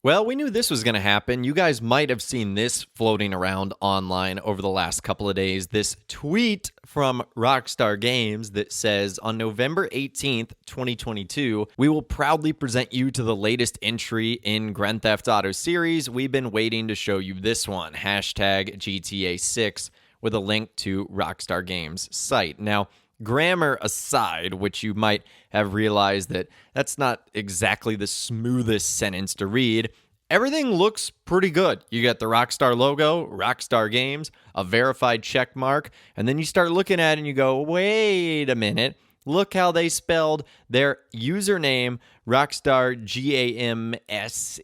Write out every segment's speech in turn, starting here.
Well, we knew this was going to happen. You guys might have seen this floating around online over the last couple of days. This tweet from Rockstar Games that says, on November 18th, 2022, we will proudly present you to the latest entry in Grand Theft Auto series. We've been waiting to show you this one, hashtag GTA 6, with a link to Rockstar Games' site. Now, grammar aside, which you might have realized that that's not exactly the smoothest sentence to read, everything looks pretty good. You get the Rockstar logo, Rockstar Games, a verified check mark, and then you start looking at it and you go, wait a minute, look how they spelled their username, Rockstar Gamse.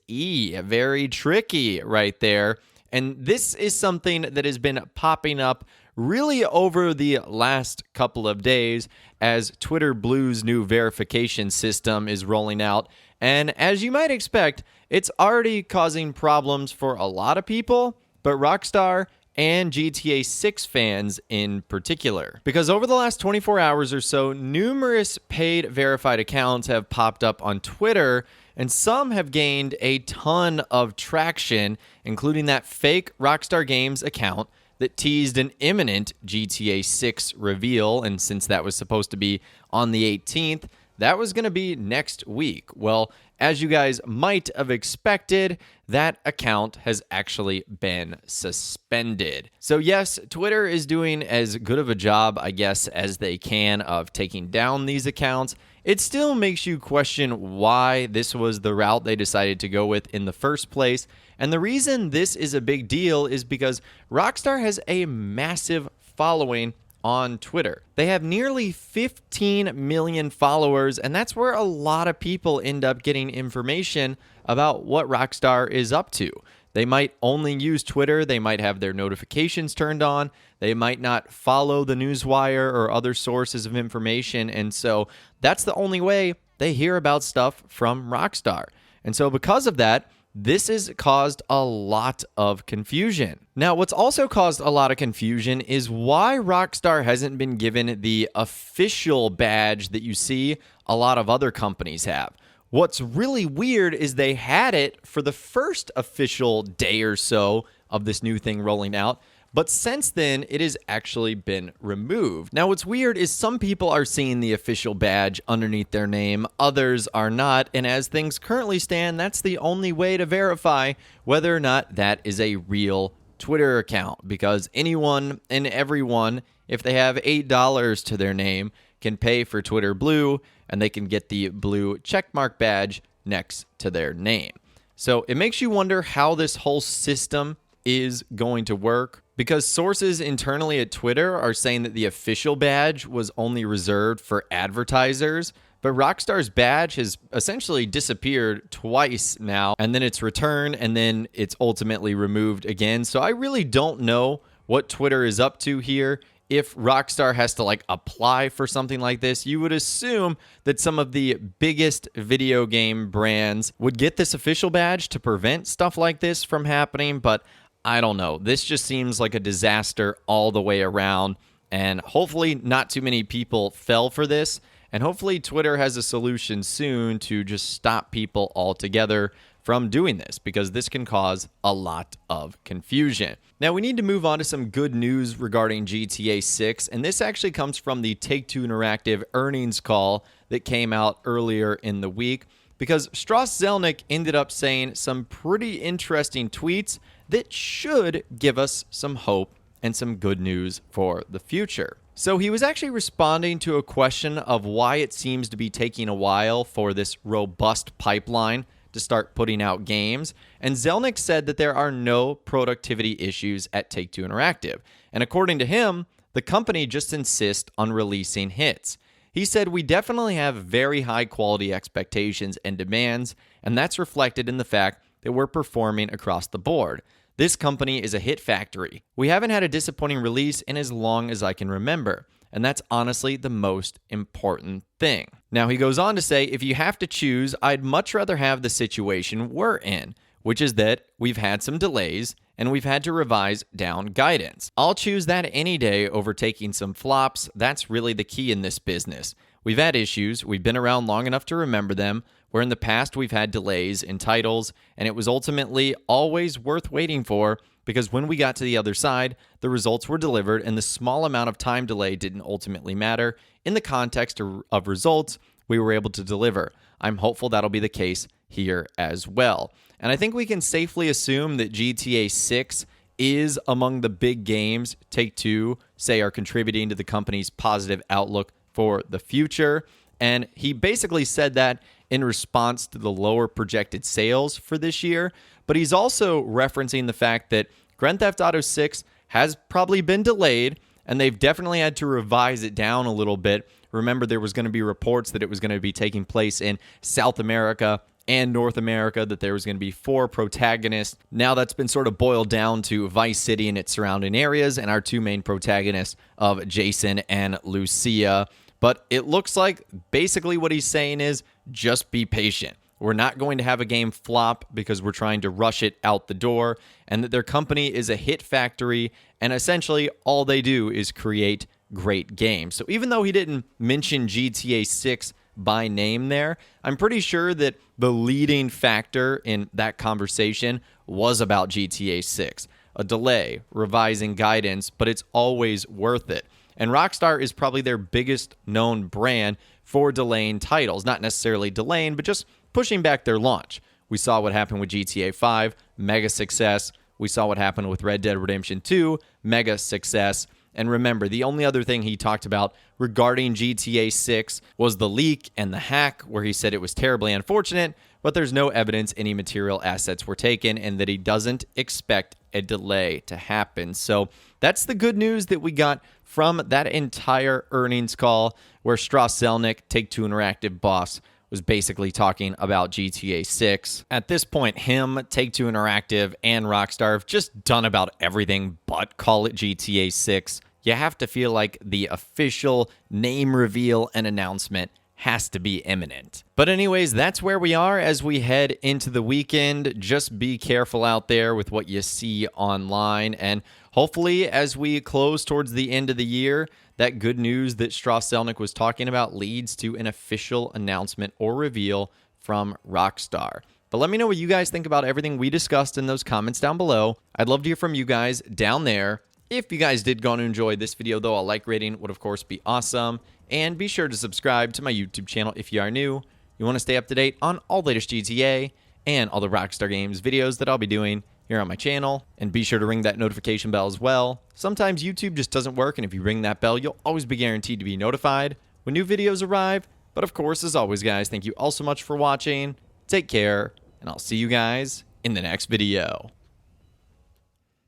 Very tricky right there. And this is something that has been popping up really over the last couple of days as Twitter Blue's new verification system is rolling out. And as you might expect, it's already causing problems for a lot of people, but Rockstar and GTA 6 fans in particular. Because over the last 24 hours or so, numerous paid verified accounts have popped up on Twitter, and some have gained a ton of traction, including that fake Rockstar Games account that teased an imminent GTA 6 reveal, and since that was supposed to be on the 18th, that was going to be next week. Well, as you guys might have expected, that account has actually been suspended. So yes, Twitter is doing as good of a job, I guess, as they can of taking down these accounts. It still makes you question why this was the route they decided to go with in the first place. And the reason this is a big deal is because Rockstar has a massive following on Twitter. They have nearly 15 million followers, and that's where a lot of people end up getting information about what Rockstar is up to. They might only use Twitter, they might have their notifications turned on, they might not follow the newswire or other sources of information, and so that's the only way they hear about stuff from Rockstar. And so because of that, this has caused a lot of confusion. Now, what's also caused a lot of confusion is why Rockstar hasn't been given the official badge that you see a lot of other companies have. What's really weird is they had it for the first official day or so of this new thing rolling out, but since then, it has actually been removed. Now, what's weird is some people are seeing the official badge underneath their name, others are not, and as things currently stand, that's the only way to verify whether or not that is a real Twitter account, because anyone and everyone, if they have $8 to their name, can pay for Twitter Blue, and they can get the blue checkmark badge next to their name. So it makes you wonder how this whole system is going to work, because sources internally at Twitter are saying that the official badge was only reserved for advertisers, but Rockstar's badge has essentially disappeared twice now, and then it's returned, and then it's ultimately removed again. So I really don't know what Twitter is up to here. If Rockstar has to apply for something like this, you would assume that some of the biggest video game brands would get this official badge to prevent stuff like this from happening, but I don't know. This just seems like a disaster all the way around, and hopefully not too many people fell for this, and hopefully Twitter has a solution soon to just stop people altogether from doing this, because this can cause a lot of confusion. Now, we need to move on to some good news regarding GTA 6, and this actually comes from the Take-Two Interactive earnings call that came out earlier in the week, because Strauss Zelnick ended up saying some pretty interesting tweets that should give us some hope and some good news for the future. So he was actually responding to a question of why it seems to be taking a while for this robust pipeline to start putting out games. And Zelnick said that there are no productivity issues at Take-Two Interactive. And according to him, the company just insists on releasing hits. He said, "We definitely have very high quality expectations and demands, and that's reflected in the fact that we're performing across the board. This company is a hit factory. We haven't had a disappointing release in as long as I can remember, and that's honestly the most important thing." Now, he goes on to say, "If you have to choose, I'd much rather have the situation we're in, which is that we've had some delays and we've had to revise down guidance. I'll choose that any day over taking some flops. That's really the key in this business. We've had issues. We've been around long enough to remember them. where in the past we've had delays in titles, and it was ultimately always worth waiting for because when we got to the other side, the results were delivered and the small amount of time delay didn't ultimately matter. In the context of results, we were able to deliver. I'm hopeful that'll be the case here as well. And I think we can safely assume that GTA 6 is among the big games Take-Two say are contributing to the company's positive outlook for the future. And he basically said that in response to the lower projected sales for this year. But he's also referencing the fact that Grand Theft Auto 6 has probably been delayed, and they've definitely had to revise it down a little bit. Remember, there was going to be reports that it was going to be taking place in South America and North America, that there was going to be 4 protagonists. Now that's been sort of boiled down to Vice City and its surrounding areas and our 2 main protagonists of Jason and Lucia. But it looks like basically what he's saying is just be patient. We're not going to have a game flop because we're trying to rush it out the door, and that their company is a hit factory, and essentially all they do is create great games. So even though he didn't mention GTA 6 by name there, I'm pretty sure that the leading factor in that conversation was about GTA 6. A delay, revising guidance, but it's always worth it. And Rockstar is probably their biggest known brand for delaying titles. Not necessarily delaying, but just pushing back their launch. We saw what happened with GTA 5, mega success. We saw what happened with Red Dead Redemption 2, mega success. And remember, the only other thing he talked about regarding GTA 6 was the leak and the hack, where he said it was terribly unfortunate, but there's no evidence any material assets were taken and that he doesn't expect a delay to happen. So that's the good news that we got from that entire earnings call, where Strauss Zelnick, Take-Two Interactive boss, was basically talking about GTA 6. At this point, him, Take-Two Interactive, and Rockstar have just done about everything but call it GTA 6. You have to feel like the official name reveal and announcement has to be imminent. But anyways, that's where we are as we head into the weekend. Just be careful out there with what you see online, and hopefully as we close towards the end of the year, that good news that Strauss Zelnick was talking about leads to an official announcement or reveal from Rockstar. But let me know what you guys think about everything we discussed in those comments down below. I'd love to hear from you guys down there. If you guys did go and enjoy this video, though, a like rating would, of course, be awesome. And be sure to subscribe to my YouTube channel if you are new. You want to stay up to date on all the latest GTA and all the Rockstar Games videos that I'll be doing here on my channel. And be sure to ring that notification bell as well. Sometimes YouTube just doesn't work, and if you ring that bell, you'll always be guaranteed to be notified when new videos arrive. But of course, as always, guys, thank you all so much for watching. Take care, and I'll see you guys in the next video.